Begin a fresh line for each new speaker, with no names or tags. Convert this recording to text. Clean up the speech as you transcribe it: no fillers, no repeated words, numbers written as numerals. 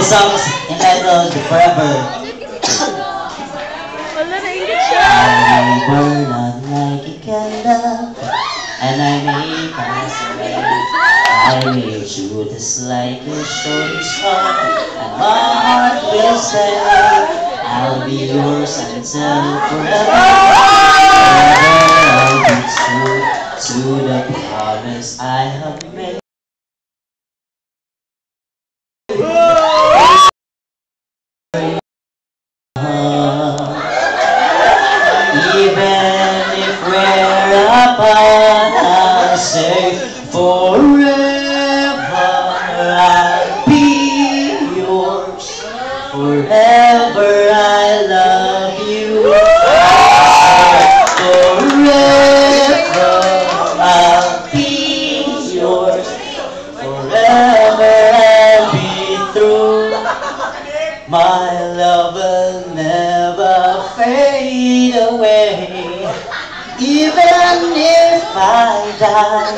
This song is entitled Forever. I burn out like a candle, and I may pass away. I will shoot this like a shooting star, and my heart will say, I'll be yours until forever. I'll be true to the promise I have made. Even if we're apart, I'll say forever. I'll be yours forever. I love you. Forever. I'll be yours forever. I'll be through. My love will never fade away, even if I die.